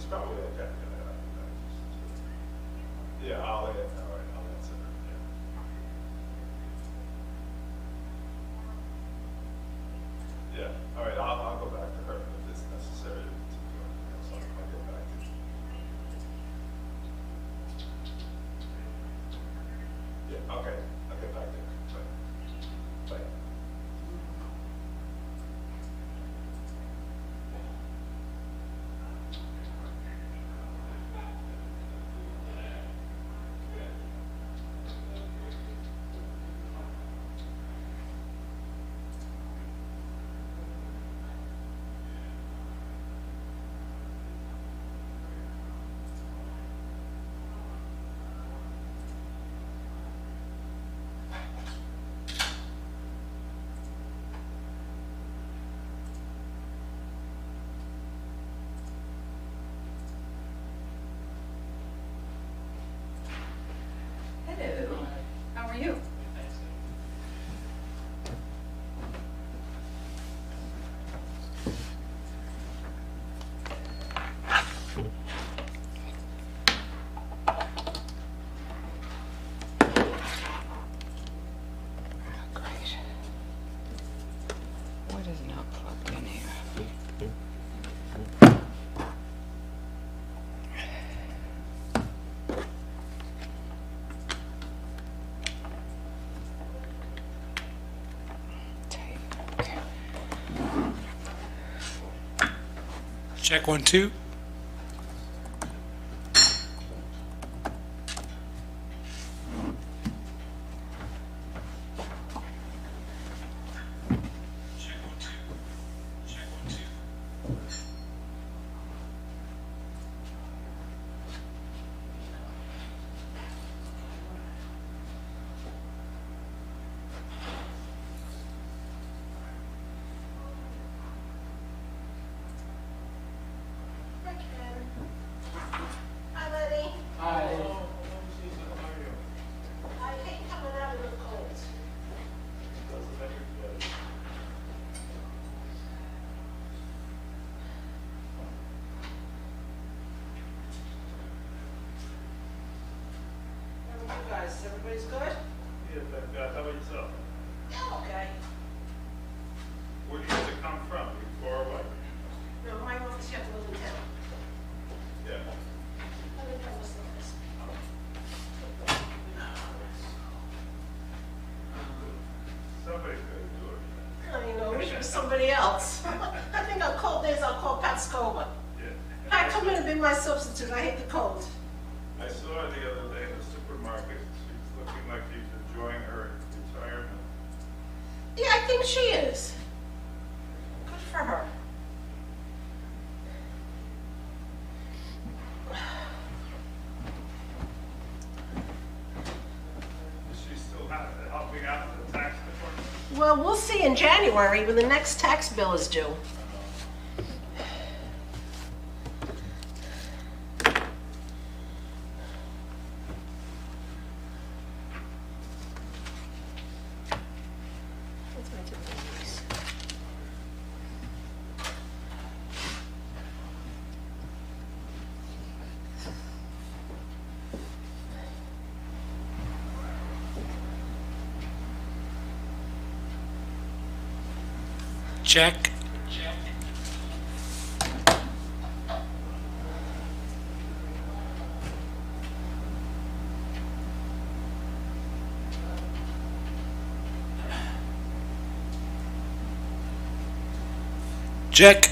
It's probably okay. Yeah, I'll add, all right, I'll answer her, yeah. Yeah, all right, I'll go back to her if it's necessary to do anything else, I'll get back to you. Yeah, okay, I'll get back to you. Bye. Bye. Hello, how are you? Great. What is not plugged in here? Tape, okay. Check 1, 2. Hi, Ken. Hi, Lenny. I hate coming out of the cold. How are you guys? Everybody's good? Yeah, thank God, how about yourself? Yeah, okay. Where do you have to come from, you far away? No, my office, you have to live in town. Yeah. I live in West Memphis. Somebody could do it. I know, wish it was somebody else. I think on cold days I'll call Pat Scova. Yeah. Pat, come in and be my substitute. I hate the cold. I saw her the other day in the supermarket, she's looking like she's enjoying her retirement. Yeah, I think she is. Good for her. Is she still helping out in the tax department? Well, we'll see in January when the next tax bill is due. What's my toothpaste? Check. Check.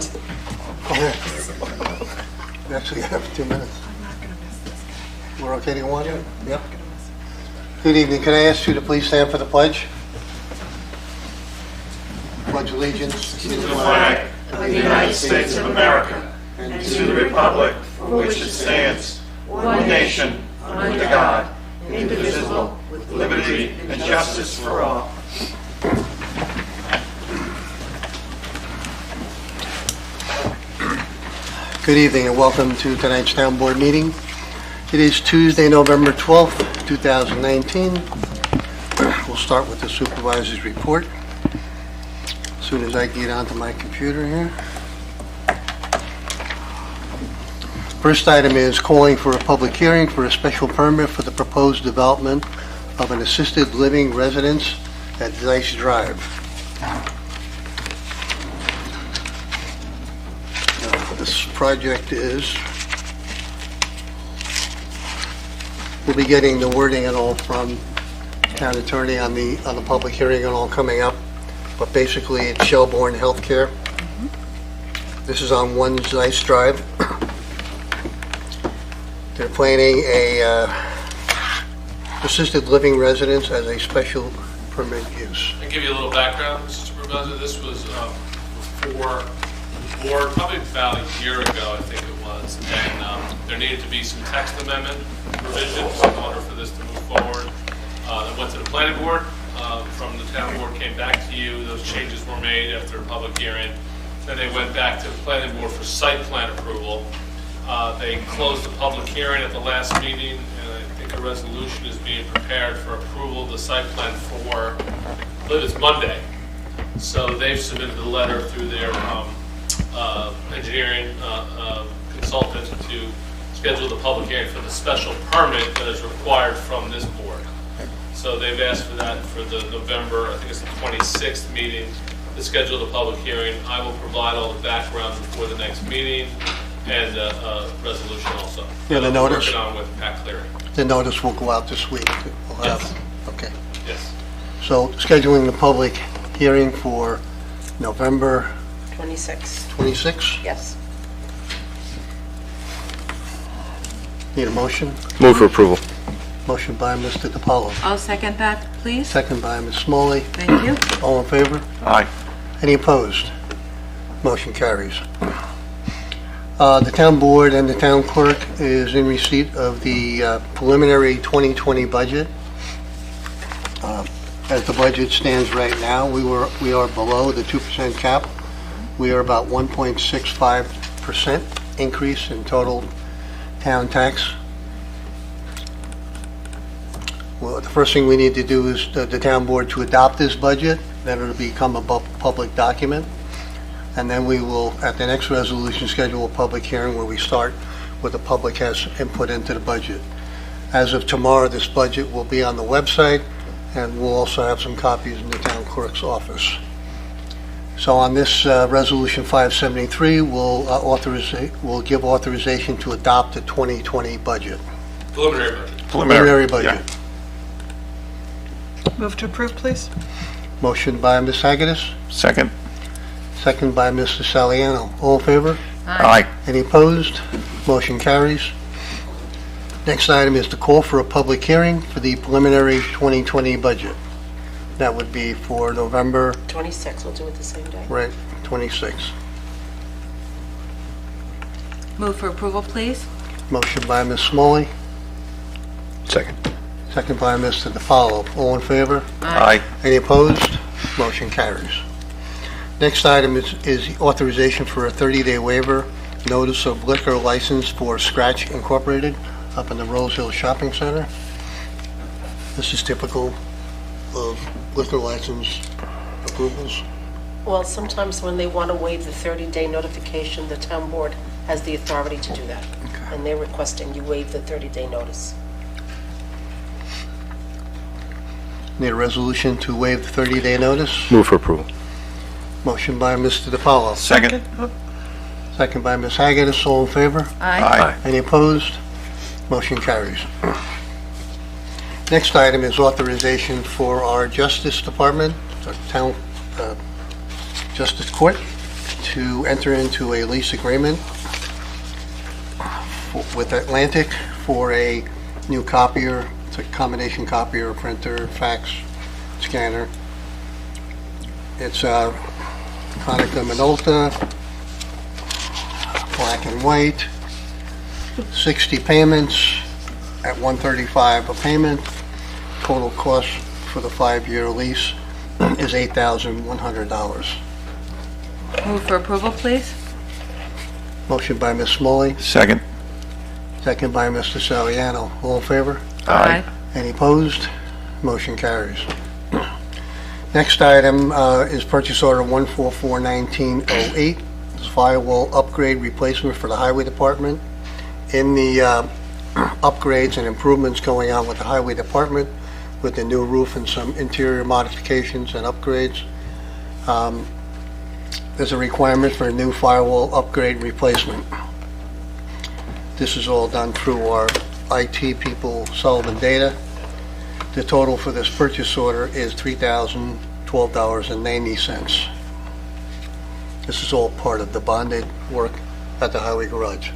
Go ahead. You actually have 2 minutes. We're okay to go on? Yep. Good evening. Can I ask you to please stand for the pledge? Pledge allegiance to the flag of the United States of America and to the republic for which it stands, one nation, under God, indivisible, with liberty and justice for all. Good evening and welcome to tonight's town board meeting. It is Tuesday, November 12th, 2019. We'll start with the supervisor's report. As soon as I get onto my computer here. First item is calling for a public hearing for a special permit for the proposed development of an assisted living residence at Zeiss Drive. This project is, we'll be getting the wording and all from town attorney on the public hearing and all coming up, but basically it's Shelbourne Healthcare. This is on 1 Zeiss Drive. They're planning a assisted living residence as a special permit use. I'll give you a little background, Mr. Supervisor. This was before the board, probably about a year ago, I think it was, and there needed to be some text amendment provisions in order for this to move forward. It went to the planning board. From the town board came back to you. Those changes were made after a public hearing. Then they went back to the planning board for site plan approval. They closed the public hearing at the last meeting, and I think a resolution is being prepared for approval of the site plan for, I believe it's Monday. So they've submitted the letter through their engineering consultant to schedule the public hearing for the special permit that is required from this board. So they've asked for that for the November, I think it's the 26th meeting, to schedule the public hearing. I will provide all the background before the next meeting and a resolution also. Yeah, the notice. Working on with Pat Cleary. The notice will go out this week. We'll have, Yes. okay. Yes. So scheduling the public hearing for November 26. 26. Yes. Need a motion? Move for approval. Motion by Mr. DiPaolo. I'll second that, please. Second by Ms. Smalley. Thank you. All in favor? Aye. Any opposed? Motion carries. The town board and the town clerk is in receipt of the preliminary 2020 budget. As the budget stands right now, we are below the 2% cap. We are about 1.65% increase in total town tax. Well, the first thing we need to do is the town board to adopt this budget, then it'll become a public document. And then we will, at the next resolution, schedule a public hearing where we start where the public has input into the budget. As of tomorrow, this budget will be on the website, and we'll also have some copies in the town clerk's office. So on this resolution 573, we'll give authorization to adopt the 2020 budget. Preliminary budget. Preliminary budget. Yeah. Move to approve, please. Motion by Ms. Hagedis, Second. second by Mr. Saliano. All in favor? Aye. Any opposed? Motion carries. Next item is to call for a public hearing for the preliminary 2020 budget. That would be for November, 26. We'll do it the same day. right, 26. Move for approval, please. Motion by Ms. Smalley, Second. second by Mr. DiPaolo. All in favor? Aye. Any opposed? Motion carries. Next item is authorization for a 30-day waiver notice of liquor license for Scratch Incorporated up in the Rose Hill Shopping Center. This is typical of liquor license approvals. Well, sometimes when they want to waive the 30-day notification, the town board has the authority to do that. And they're requesting you waive the 30-day notice. Need a resolution to waive the 30-day notice. Move for approval. Motion by Mr. DiPaolo. Second. Second by Ms. Hagedis. All in favor? Aye. Any opposed? Motion carries. Next item is authorization for our Justice Department, our town Justice Court, to enter into a lease agreement with Atlantic for a new copier. It's a combination copier, printer, fax, scanner. It's Konica Minolta, black and white, 60 payments at $135 a payment. Total cost for the 5-year lease is $8,100. Move for approval, please. Motion by Ms. Smalley, Second. second by Mr. Saliano. All in favor? Aye. Any opposed? Motion carries. Next item is purchase order 1441908. It's firewall upgrade replacement for the Highway Department. In the upgrades and improvements going on with the Highway Department, with the new roof and some interior modifications and upgrades, there's a requirement for a new firewall upgrade replacement. This is all done through our IT people, Sullivan Data. The total for this purchase order is $3,012.90. This is all part of the bonded work at the Highway Garage.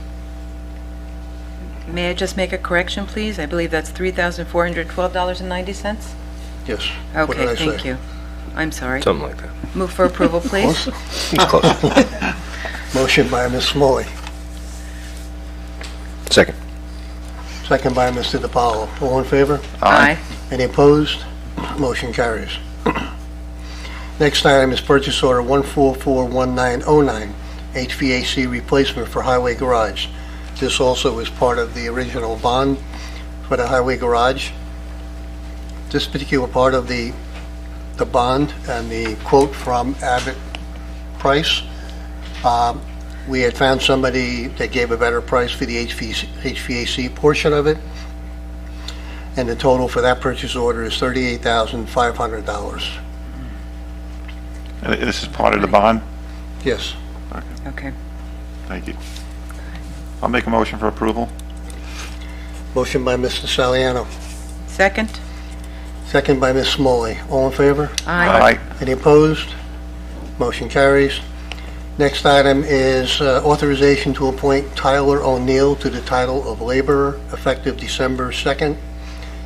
May I just make a correction, please? I believe that's $3,412.90? Yes. What did I Okay, thank say? you. I'm sorry. Something like that. Move for approval, please. It's close. Motion by Ms. Smalley, Second. second by Mr. DiPaolo. All in favor? Aye. Any opposed? Motion carries. Next item is purchase order 1441909, HVAC replacement for Highway Garage. This also is part of the original bond for the Highway Garage. This particular part of the bond and the quote from Abbott Price, we had found somebody that gave a better price for the HVAC portion of it, and the total for that purchase order is $38,500. This is part of the bond? Yes. Okay. Thank you. I'll make a motion for approval. Motion by Mr. Saliano, Second? second by Ms. Smalley. All in favor? Aye. Any opposed? Motion carries. Next item is authorization to appoint Tyler O'Neill to the title of laborer effective December 2nd,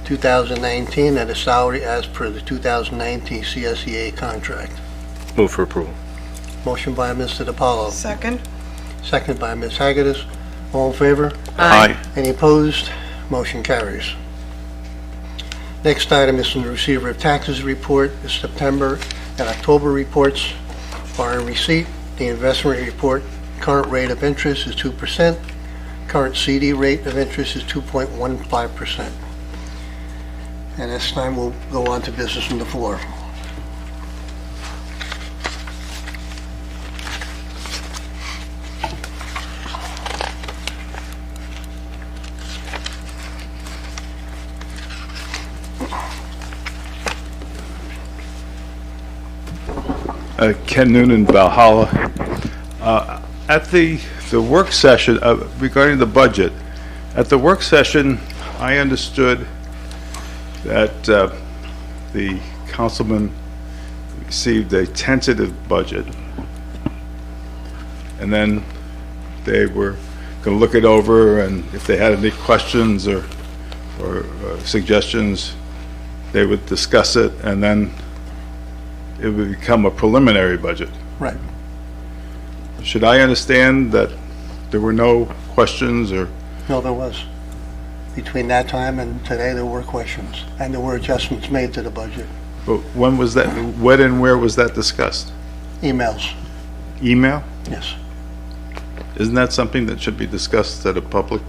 2019, at a salary as per the 2019 CSEA contract. Move for approval. Motion by Mr. DiPaolo, Second. second by Ms. Haggerty. All in favor? Aye. Any opposed? Motion carries. Next item is from the receiver of taxes report. The September and October reports are in receipt. The investment report, current rate of interest is 2%. Current CD rate of interest is 2.15%. And this time we'll go on to business from the floor. Ken Noonan, Valhalla. At the work session regarding the budget, at the work session, I understood that the councilman received a tentative budget, and then they were going to look it over, and if they had any questions or suggestions, they would discuss it, and then it would become a preliminary budget. Right. Should I understand that there were no questions or? No, there was. Between that time and today, there were questions, and there were adjustments made to the budget. But when was that, when and where was that discussed? Emails, Email? yes. Isn't that something that should be discussed at a public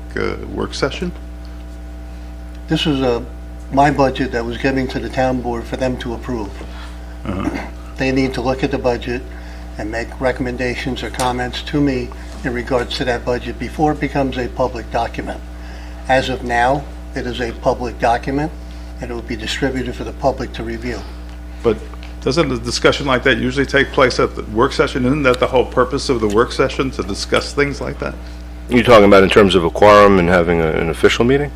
work session? This was my budget that was given to the town board for them to approve. They need to look at the budget and make recommendations or comments to me in regards to that budget before it becomes a public document. As of now, it is a public document, and it will be distributed for the public to review. But doesn't a discussion like that usually take place at the work session? Isn't that the whole purpose of the work session, to discuss things like that? You're talking about in terms of a quorum and having an official meeting?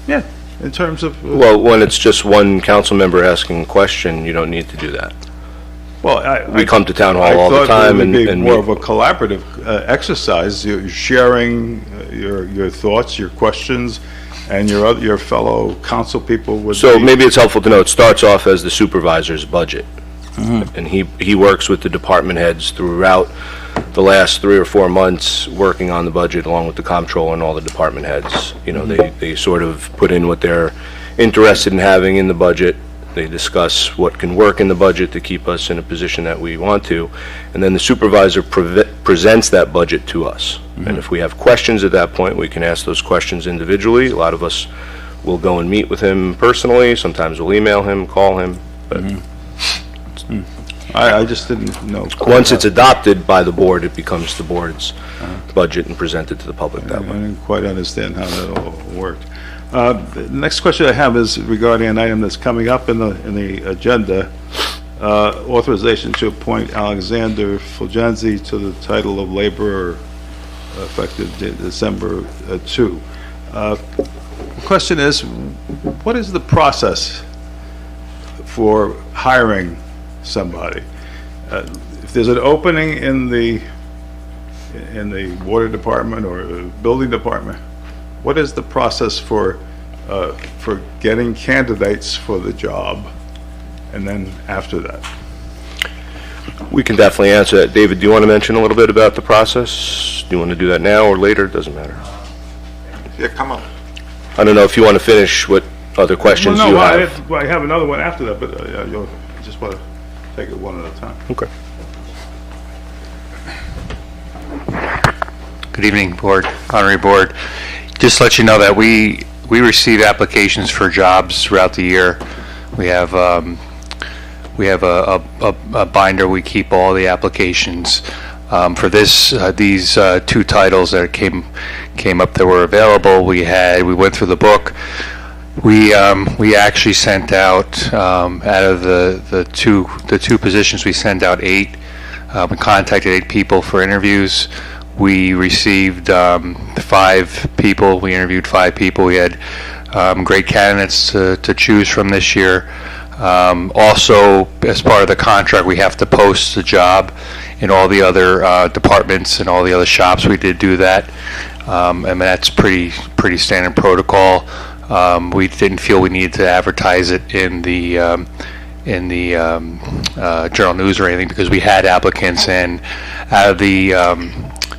Yeah, in terms of... Well, when it's just one council member asking a question, you don't need to do that. Well, We come to town hall all the time and and more meet. of a collaborative exercise. You're sharing your thoughts, your questions, and your fellow council people would So be- maybe it's helpful to know, it starts off as the supervisor's budget. And he works with the department heads throughout the last 3 or 4 months, working on the budget along with the comptroller and all the department heads. You know, they sort of put in what they're interested in having in the budget. They discuss what can work in the budget to keep us in a position that we want to. And then the supervisor presents that budget to us. And if we have questions at that point, we can ask those questions individually. A lot of us will go and meet with him personally. Sometimes we'll email him, call him. But I just didn't know. once it's adopted by the board, it becomes the board's budget and presented to the public I that way. didn't quite understand how that all worked. The next question I have is regarding an item that's coming up in the agenda, authorization to appoint Alexander Fulgenzi to the title of laborer effective December 2. The question is, what is the process for hiring somebody? If there's an opening in the water department or the building department, what is the process for getting candidates for the job, and then after that? We can definitely answer that. David, do you want to mention a little bit about the process? Do you want to do that now or later? It doesn't matter. Yeah, come on. I don't know if you want to finish what other questions Well, you no, have. I have another one after that, but I just want to take it one at a time. Okay. Good evening, Board, Honorary Board. Just to let you know that we receive applications for jobs throughout the year. We have a binder, we keep all the applications. For these 2 titles that came up that were available, we went through the book. We actually sent out of the two positions, we sent out 8. We contacted 8 people for interviews. We received 5 people. We interviewed 5 people. We had great candidates to choose from this year. Also, as part of the contract, we have to post the job in all the other departments and all the other shops. We did do that, and that's pretty standard protocol. We didn't feel we needed to advertise it in the Journal News or anything because we had applicants, and out of the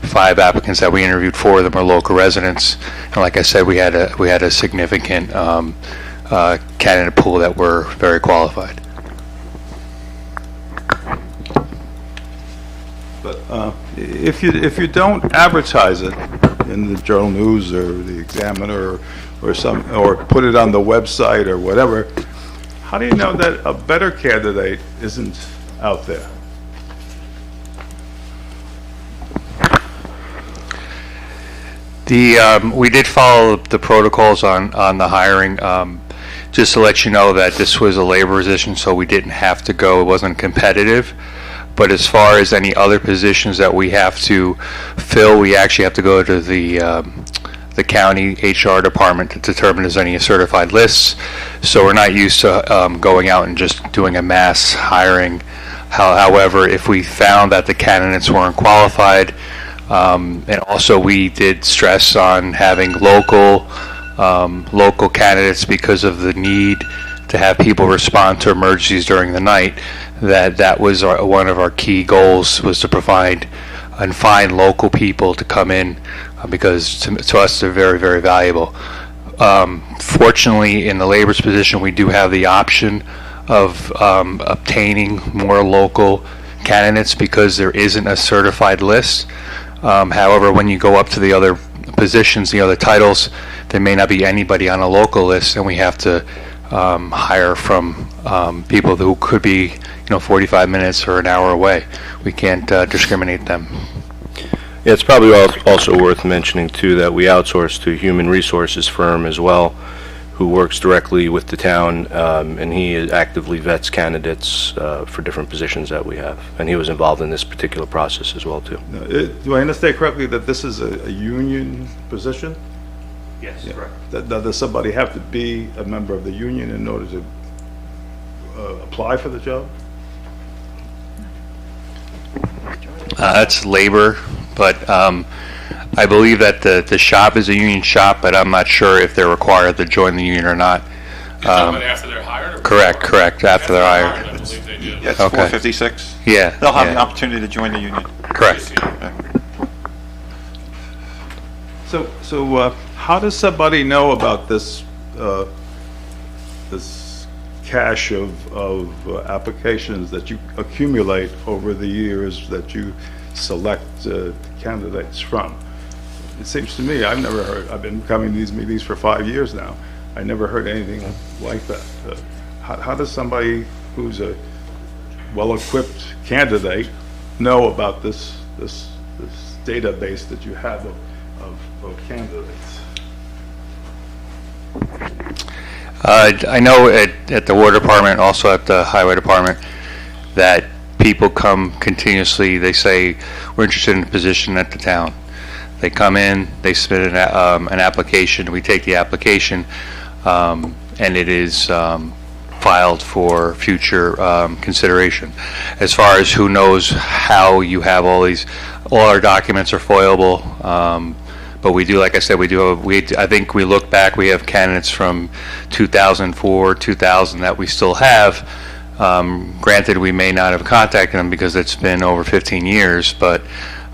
5 applicants that we interviewed, 4 of them are local residents, and like I said, we had a significant candidate pool that were very qualified. But if you don't advertise it in the Journal News or the Examiner or put it on the website or whatever, how do you know that a better candidate isn't out there? We did follow the protocols on the hiring. Just to let you know that this was a labor position, so we didn't have to go. It wasn't competitive. But as far as any other positions that we have to fill, we actually have to go to the county HR department to determine if there's any certified lists. So we're not used to going out and just doing a mass hiring. However, if we found that the candidates weren't qualified, and also we did stress on having local candidates because of the need to have people respond to emergencies during the night, that was one of our key goals, was to provide and find local people to come in, because to us they're very, very valuable. Fortunately, in the labor's position, we do have the option of obtaining more local candidates because there isn't a certified list. However, when you go up to the other positions, the other titles, there may not be anybody on a local list, and we have to hire from people who could be 45 minutes or an hour away. We can't discriminate them. Yeah, it's probably also worth mentioning, too, that we outsource to a human resources firm as well, who works directly with the town, and he actively vets candidates for different positions that we have. And he was involved in this particular process as well, too. Do I understand correctly that this is a union position? Yes, correct. Does somebody have to be a member of the union in order to apply for the job? That's labor, but I believe that the shop is a union shop, but I'm not sure if they're required to join the union or not. But after they're hired? Or Correct, before? after they're hired. I believe they do. Yeah, it's Okay. 456. Yeah. They'll have the yeah. opportunity to join the union. Correct. So how does somebody know about this, this cache of applications that you accumulate over the years that you select candidates from? It seems to me, I've never heard, I've been coming to these meetings for 5 years now, I never heard anything like that. How does somebody who's a well-equipped candidate know about this database that you have of candidates? I know at the Water Department, also at the Highway Department, that people come continuously, they say, we're interested in a position at the town. They come in, they submit an application, we take the application, and it is filed for future consideration. As far as who knows how you have all our documents are foilable, but we do, like I said, I think we look back, we have candidates from 2004, 2000 that we still have. Granted, we may not have contacted them because it's been over 15 years, but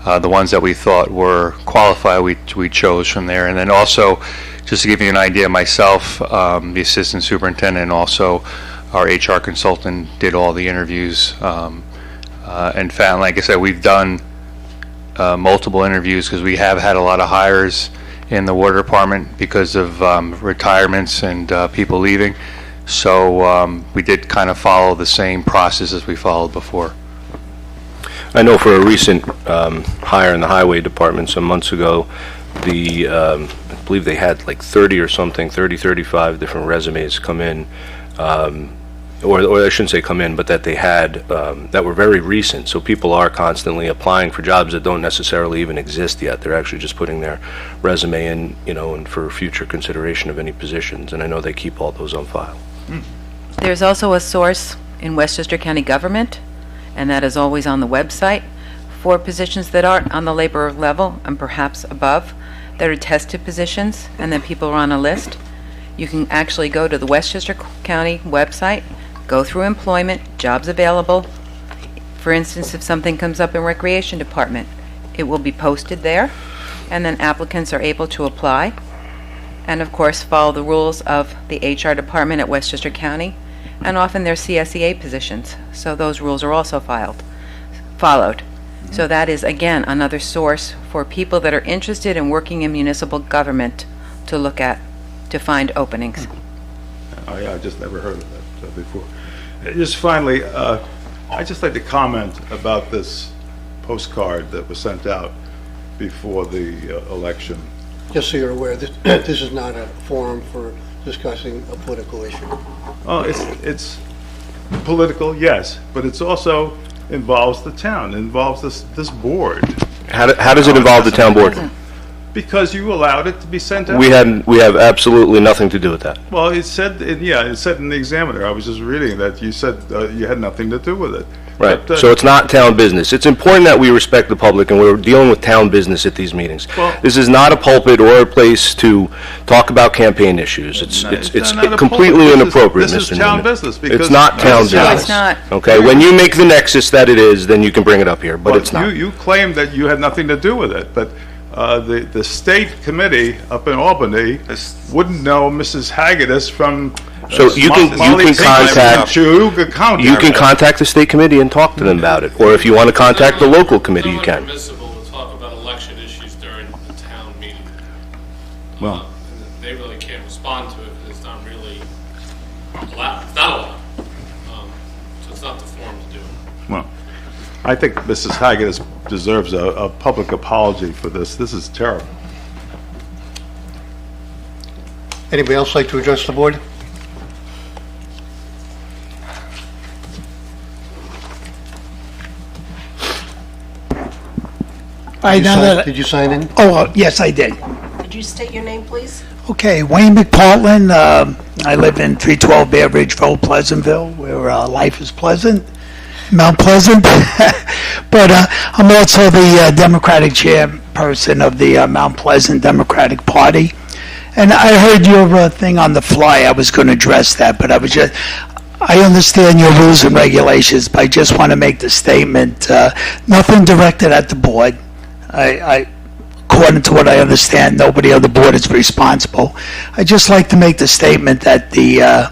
the ones that we thought were qualified, we chose from there. And then also, just to give you an idea, myself, the assistant superintendent, and also our HR consultant did all the interviews, and found, like I said, we've done multiple interviews because we have had a lot of hires in the water department because of retirements and people leaving. So we did kind of follow the same process as we followed before. I know for a recent hire in the highway department some months ago, I believe they had like 30 or something, 35 different resumes come in, or I shouldn't say come in, but that they had, that were very recent. So people are constantly applying for jobs that don't necessarily even exist yet. They're actually just putting their resume in, and for future consideration of any positions. And I know they keep all those on file. There's also a source in Westchester County government, and that is always on the website, for positions that aren't on the labor level and perhaps above, that are tested positions, and then people are on a list. You can actually go to the Westchester County website, go through employment, jobs available. For instance, if something comes up in Recreation Department, it will be posted there, and then applicants are able to apply, and of course follow the rules of the HR department at Westchester County, and often they're CSEA positions, so those rules are also followed. So that is, again, another source for people that are interested in working in municipal government to look at, to find openings. I just never heard of that before. Just finally, I'd just like to comment about this postcard that was sent out before the election. Just so you're aware, this is not a forum for discussing a political issue. Oh, it's political, yes, but it's also involves the town, involves this board, How does it involve the town board? because you allowed it to be sent out. We have absolutely nothing to do with that. Well, it said in the Examiner. I was just reading that you said you had nothing to do with it. Right, But, so it's not town business. It's important that we respect the public, and we're dealing with town business at these meetings. Well- This is not a pulpit or a place to talk about campaign issues. It's not a completely pulpit. inappropriate, Mr. This is town Newman. business, because- It's not town No, business. it's not. Okay, when you make the nexus that it is, then you can bring it up here, but it's not. You claimed that you had nothing to do with it, but the state committee up in Albany wouldn't know Mrs. Hagedis from So you can contact- Cuyahoga County. You can contact the state committee and talk to them about it, or if you want to contact the local committee, you It's can. not permissible to talk about election issues during the town meeting. Well. And they really can't respond to it because it's not really allowed. It's not allowed. So it's not the forum to do it. Well, I think Mrs. Hagedis deserves a public apology for this. This is terrible. Anybody else like to address the board? Did you sign in? Yes, I did. Could you state your name, please? Okay, Wayne McPartlin. I live in 312 Bear Ridge Road, Pleasantville, where life is pleasant. Mount Pleasant. But I'm also the Democratic chairperson of the Mount Pleasant Democratic Party. And I heard your thing on the fly. I was going to address that, but I understand your rules and regulations, but I just want to make the statement, nothing directed at the board. According to what I understand, nobody on the board is responsible. I'd just like to make the statement that the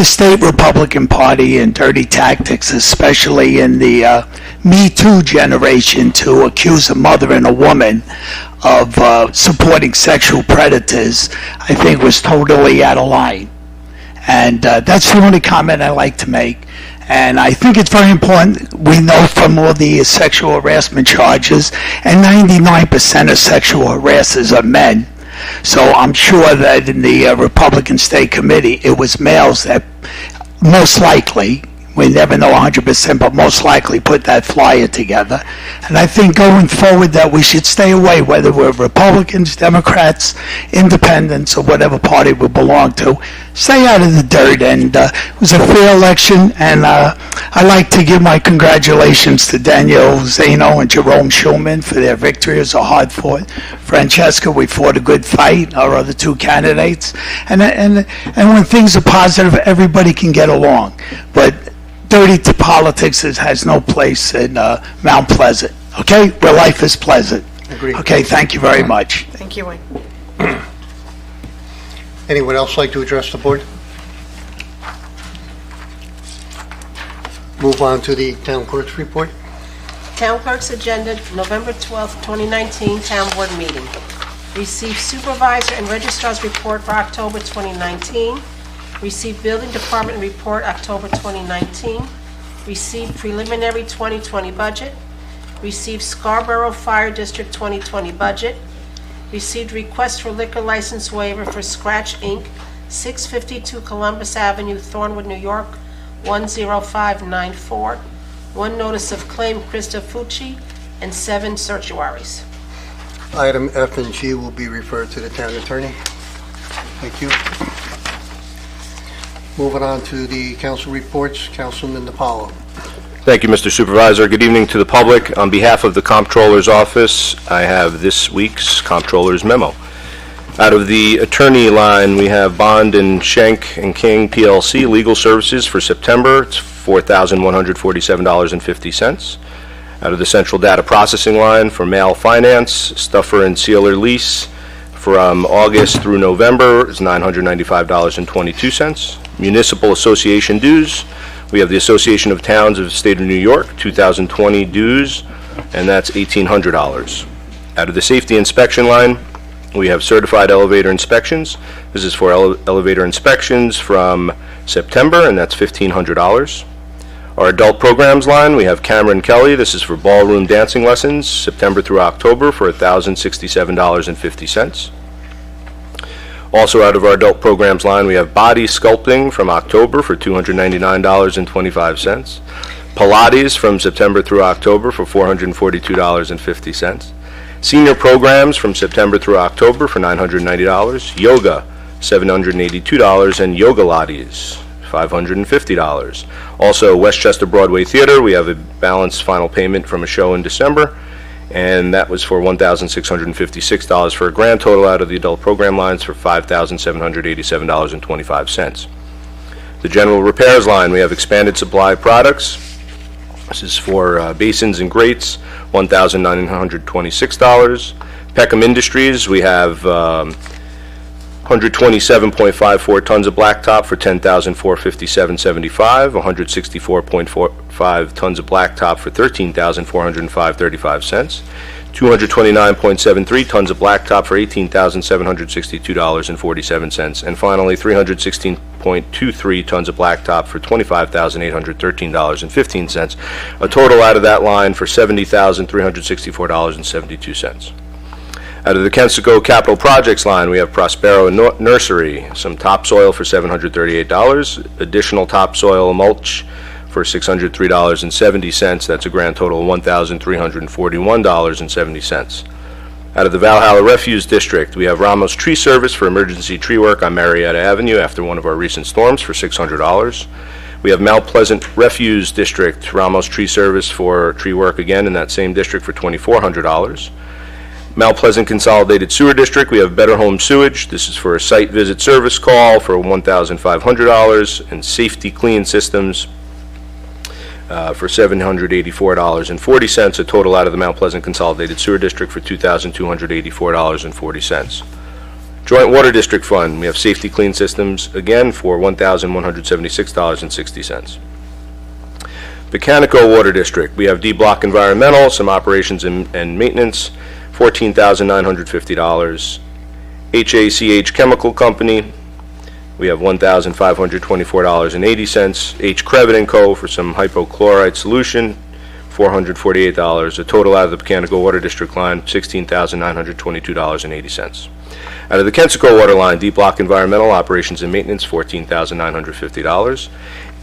state Republican Party and dirty tactics, especially in the Me Too generation, to accuse a mother and a woman of supporting sexual predators, I think was totally out of line. And that's the only comment I like to make. And I think it's very important. We know from all the sexual harassment charges, and 99% of sexual harassers are men. So I'm sure that in the Republican State Committee, it was males that most likely, we never know 100%, but most likely put that flyer together. And I think going forward that we should stay away, whether we're Republicans, Democrats, Independents, or whatever party we belong to, stay out of the dirt. And it was a fair election, and I'd like to give my congratulations to Daniel Zano and Jerome Schulman for their victory. It was a hard fought. Francesca, we fought a good fight, our other two candidates. And when things are positive, everybody can get along. But dirty to politics has no place in Mount Pleasant, okay? Where life is pleasant. Agreed. Okay, thank you very much. Thank you, Wayne. Anyone else like to address the board? Move on to the town clerk's report. Town clerk's agenda, November 12th, 2019, town board meeting. Receive supervisor and registrar's report for October 2019. Received building department report October 2019. Received preliminary 2020 budget. Received Scarborough Fire District 2020 budget. Received request for liquor license waiver for Scratch Inc., 652 Columbus Avenue, Thornwood, New York, 10594. One notice of claim, Krista Fucci, and 7 certiorari's. Item F and G will be referred to the town attorney. Thank you. Moving on to the council reports, Councilman DiPaolo. Thank you, Mr. Supervisor. Good evening to the public. On behalf of the Comptroller's Office, I have this week's Comptroller's memo. Out of the attorney line, we have Bond and Schenck and King PLC legal services for September. It's $4,147.50. Out of the central data processing line for mail finance, stuffer and sealer lease from August through November is $995.22. Municipal Association dues, we have the Association of Towns of the State of New York, 2020 dues, and that's $1,800. Out of the safety inspection line, we have certified elevator inspections. This is for elevator inspections from September, and that's $1,500. Our adult programs line, we have Cameron Kelly. This is for ballroom dancing lessons, September through October, for $1,067.50. Also out of our adult programs line, we have body sculpting from October for $299.25. Pilates from September through October for $442.50. Senior programs from September through October for $990. Yoga, $782, and Yoga Lattes, $550. Also, Westchester Broadway Theater, we have a balanced final payment from a show in December, and that was for $1,656 for a grand total out of the adult program lines for $5,787.25. The general repairs line, we have expanded supply products. This is for basins and grates, $1,926. Peckham Industries, we have 127.54 tons of blacktop for $10,457.75, 164.45 tons of blacktop for $13,405.35 cents, 229.73 tons of blacktop for $18,762.47, and finally 316.23 tons of blacktop for $25,813.15, a total out of that line for $70,364.72. Out of the Kensico Capital Projects line, we have Prospero Nursery, some topsoil for $738, additional topsoil mulch for $603.70. That's a grand total of $1,341.70. Out of the Valhalla Refuse District, we have Ramos Tree Service for emergency tree work on Marietta Avenue after one of our recent storms for $600. We have Mount Pleasant Refuse District, Ramos Tree Service for tree work again in that same district for $2,400. Mount Pleasant Consolidated Sewer District, we have Better Home Sewage. This is for a site visit service call for $1,500, and Safety Clean Systems for $784.40, a total out of the Mount Pleasant Consolidated Sewer District for $2,284.40. Joint Water District Fund, we have Safety Clean Systems, again, for $1,176.60. Mechanical Water District, we have D-Block Environmental, some operations and maintenance, $14,950. HACH Chemical Company, we have $1,524.80. H. Crevit & Co. for some hypochlorite solution, $448. A total out of the Mechanical Water District line, $16,922.80. Out of the Kensico Water line, D-Block Environmental Operations and Maintenance, $14,950.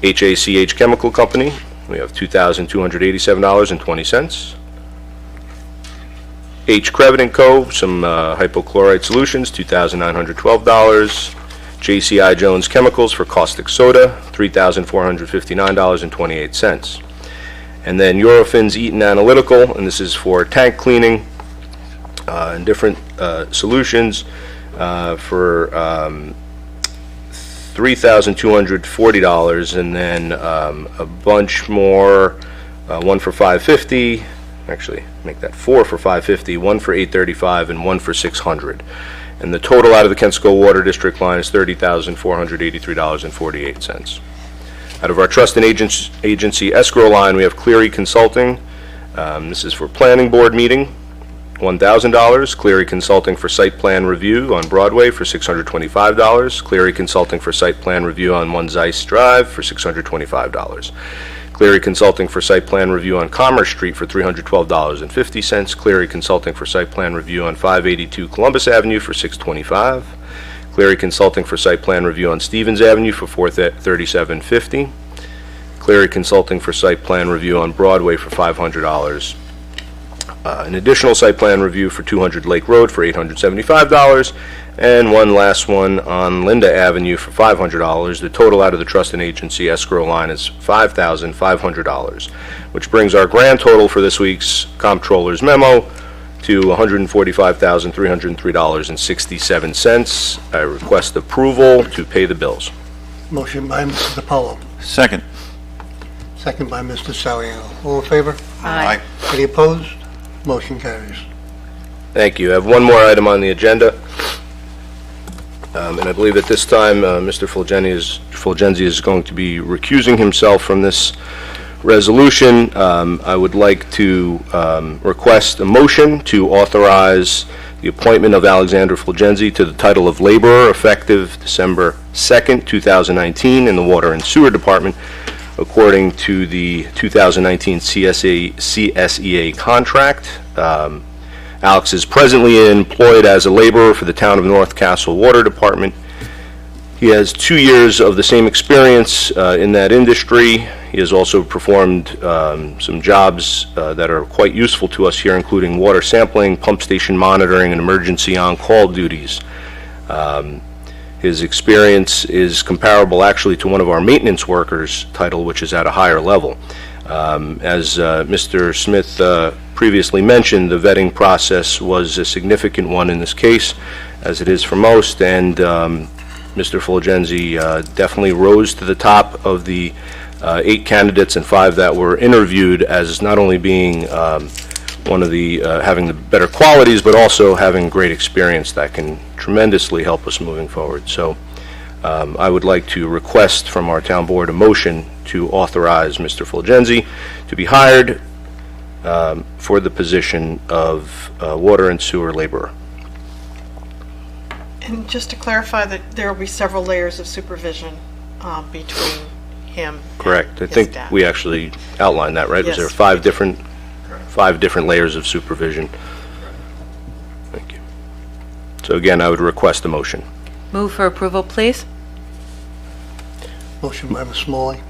HACH Chemical Company, we have $2,287.20. H. Crevit & Co., some hypochlorite solutions, $2,912. JCI Jones Chemicals for caustic soda, $3,459.28. And then Eurofins Eaton Analytical, and this is for tank cleaning and different solutions for $3,240, and then a bunch more, one for $550. Actually, make that 4 for $550, 1 for $835, and 1 for $600. And the total out of the Kensico Water District line is $30,483.48. Out of our trust and agency escrow line, we have Cleary Consulting. This is for planning board meeting, $1,000. Cleary Consulting for site plan review on Broadway for $625. Cleary Consulting for site plan review on One Zeiss Drive for $625. Cleary Consulting for site plan review on Commerce Street for $312.50. Cleary Consulting for site plan review on 582 Columbus Avenue for $625. Cleary Consulting for site plan review on Stevens Avenue for $437.50. Cleary Consulting for site plan review on Broadway for $500. An additional site plan review for 200 Lake Road for $875. And one last one on Linda Avenue for $500. The total out of the trust and agency escrow line is $5,500, which brings our grand total for this week's comptroller's memo to $145,303.67. I request approval to pay the bills. Motion by Mr. DiPaolo. Second. Second by Mr. Saliano. All in favor? Aye. Any opposed? Motion carries. Thank you. I have one more item on the agenda. And I believe at this time, Mr. Fulgenzi is going to be recusing himself from this resolution. I would like to request a motion to authorize the appointment of Alexander Fulgenzi to the title of laborer effective December 2nd, 2019 in the Water and Sewer Department, according to the 2019 CSEA contract. Alex is presently employed as a laborer for the Town of North Castle Water Department. He has 2 years of the same experience in that industry. He has also performed some jobs that are quite useful to us here, including water sampling, pump station monitoring, and emergency on-call duties. His experience is comparable actually to one of our maintenance workers title, which is at a higher level. As Mr. Smith previously mentioned, the vetting process was a significant one in this case, as it is for most, and Mr. Fulgenzi definitely rose to the top of the 8 candidates and 5 that were interviewed as not only being one of the having the better qualities, but also having great experience that can tremendously help us moving forward. So I would like to request from our town board a motion to authorize Mr. Fulgenzi to be hired for the position of water and sewer laborer. And just to clarify, that there will be several layers of supervision between him Correct. and I his think staff. we actually outlined that, right? Was Yes. there 5 different layers of supervision? Thank you. So again, I would request a motion. Move for approval, please. Motion by Ms. Smalley,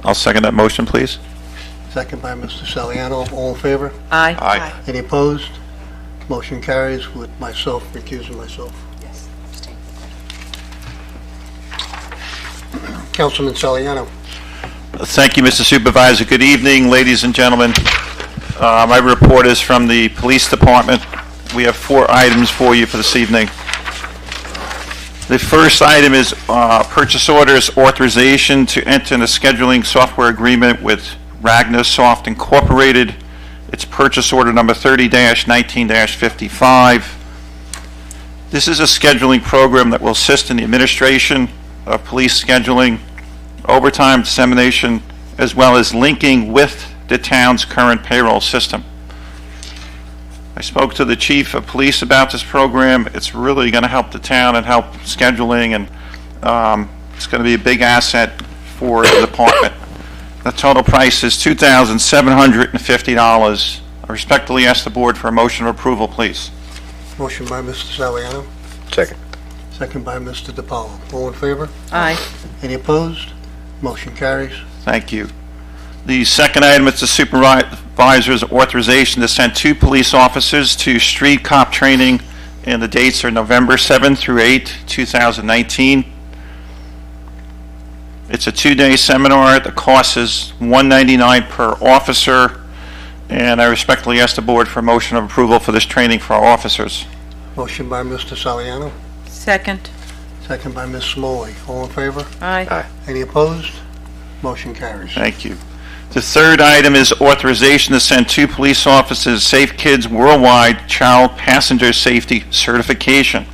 I'll second that motion, please. second by Mr. Saliano. All in favor? Aye. Aye. Any opposed? Motion carries with myself recusing myself. Yes, abstain. Councilman Saliano. Thank you, Mr. Supervisor. Good evening, ladies and gentlemen. My report is from the Police Department. We have 4 items for you for this evening. The first item is purchase orders authorization to enter in a scheduling software agreement with Ragnasoft Incorporated. It's purchase order number 30-19-55. This is a scheduling program that will assist in the administration of police scheduling, overtime dissemination, as well as linking with the town's current payroll system. I spoke to the chief of police about this program. It's really going to help the town and help scheduling, and it's going to be a big asset for the department. The total price is $2,750. I respectfully ask the board for a motion of approval, please. Motion by Mr. Saliano, Second. second by Mr. DiPaolo. All in favor? Aye. Any opposed? Motion carries. Thank you. The second item is the supervisor's authorization to send 2 police officers to street cop training, and the dates are November 7th through 8th, 2019. It's a 2-day seminar. The cost is $199 per officer, and I respectfully ask the board for a motion of approval for this training for our officers. Motion by Mr. Saliano, Second. second by Ms. Smalley. All in favor? Aye. Any opposed? Motion carries. Thank you. The third item is authorization to send 2 police officers Safe Kids Worldwide Child Passenger Safety Certification.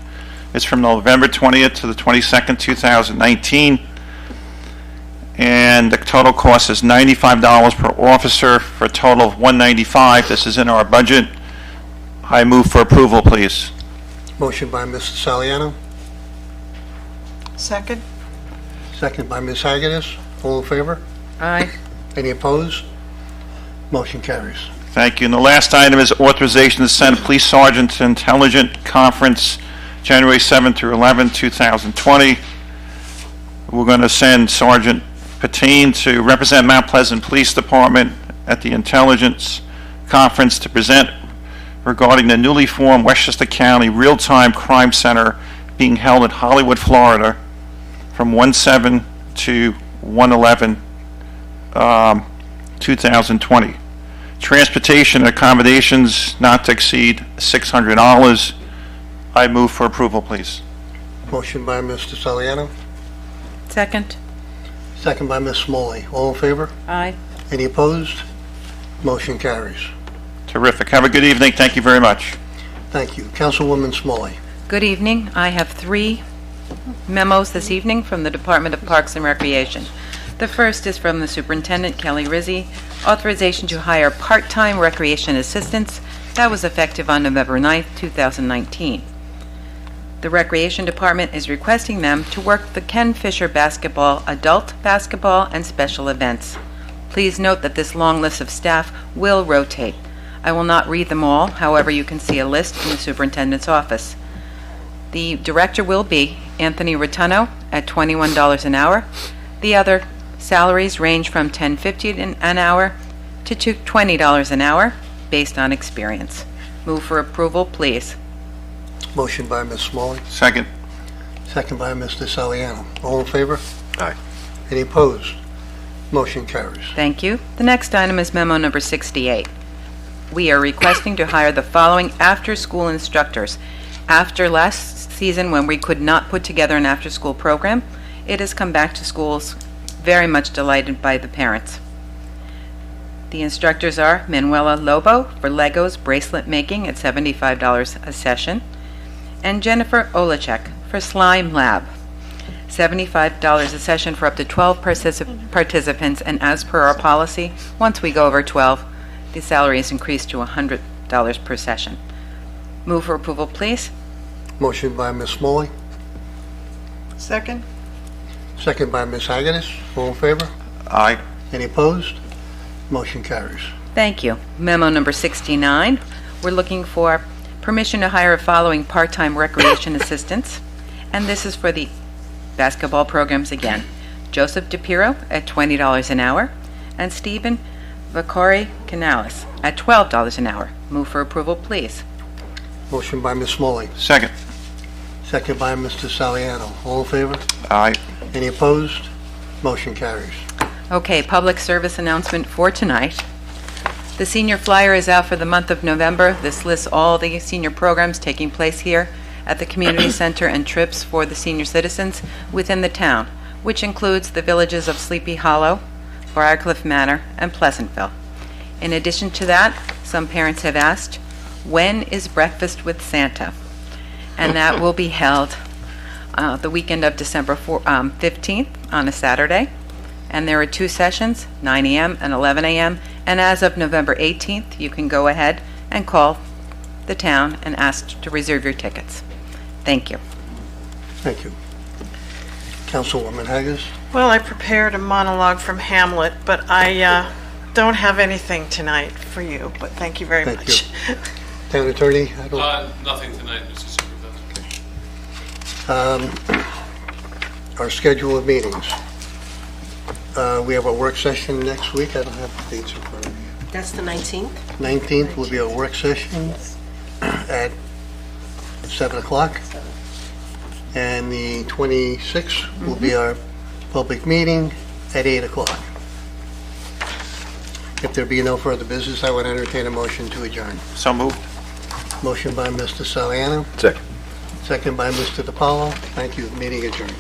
It's from November 20th to the 22nd, 2019. And the total cost is $95 per officer for a total of $195. This is in our budget. I move for approval, please. Motion by Mr. Saliano, Second? second by Ms. Haggis. All in favor? Aye. Any opposed? Motion carries. Thank you. And the last item is authorization to send Police Sergeant to Intelligent Conference, January 7th through 11th, 2020. We're going to send Sergeant Patine to represent Mount Pleasant Police Department at the Intelligence Conference to present regarding the newly formed Westchester County Real-Time Crime Center being held in Hollywood, Florida, from 1/7 to 1/11, 2020. Transportation and accommodations not to exceed $600. I move for approval, please. Motion by Mr. Saliano, Second. second by Ms. Smalley. All in favor? Aye. Any opposed? Motion carries. Terrific. Have a good evening. Thank you very much. Thank you. Councilwoman Smalley. Good evening. I have 3 memos this evening from the Department of Parks and Recreation. The first is from the Superintendent, Kelly Rizzi, authorization to hire part-time recreation assistants. That was effective on November 9th, 2019. The Recreation Department is requesting them to work the Ken Fisher basketball, adult basketball, and special events. Please note that this long list of staff will rotate. I will not read them all, however, you can see a list in the superintendent's office. The director will be Anthony Rotuno at $21 an hour. The other salaries range from $10.50 an hour to $20 an hour, based on experience. Move for approval, please. Motion by Ms. Smalley, Second. second by Mr. Saliano. All in favor? Aye. Any opposed? Motion carries. Thank you. The next item is memo number 68. We are requesting to hire the following after-school instructors. After last season, when we could not put together an after-school program, it has come back to schools very much delighted by the parents. The instructors are Manuela Lobo for Legos bracelet making at $75 a session, and Jennifer Olachek for Slime Lab, $75 a session for up to 12 participants, and as per our policy, once we go over 12, the salary is increased to $100 per session. Move for approval, please. Motion by Ms. Smalley, Second? second by Ms. Haggis. All in favor? Aye. Any opposed? Motion carries. Thank you. Memo number 69, we're looking for permission to hire the following part-time recreation assistants, and this is for the basketball programs again. Joseph DePiro at $20 an hour, and Stephen Vacori Canales at $12 an hour. Move for approval, please. Motion by Ms. Smalley, Second. second by Mr. Saliano. All in favor? Aye. Any opposed? Motion carries. Okay, public service announcement for tonight. The senior flyer is out for the month of November. This lists all the senior programs taking place here at the community center and trips for the senior citizens within the town, which includes the villages of Sleepy Hollow, Briarcliff Manor, and Pleasantville. In addition to that, some parents have asked, when is Breakfast with Santa? And that will be held the weekend of December 15th on a Saturday. And there are 2 sessions, 9 a.m. and 11 a.m. And as of November 18th, you can go ahead and call the town and ask to reserve your tickets. Thank you. Thank you. Councilwoman Haggis? Well, I prepared a monologue from Hamlet, but I don't have anything tonight for you, but thank you very Thank much. you. Town Attorney? I don't... Nothing tonight, Mr. Supervisor. Our schedule of meetings. We have a work session next week. I don't have the dates in front of me. That's the 19th? 19th will be a work session at 7 o'clock. And the 26th will be our public meeting at 8 o'clock. If there be no further business, I would entertain a motion to adjourn. So moved. Motion by Mr. Saliano, Second. second by Mr. DiPaolo. Thank you. Meeting adjourned.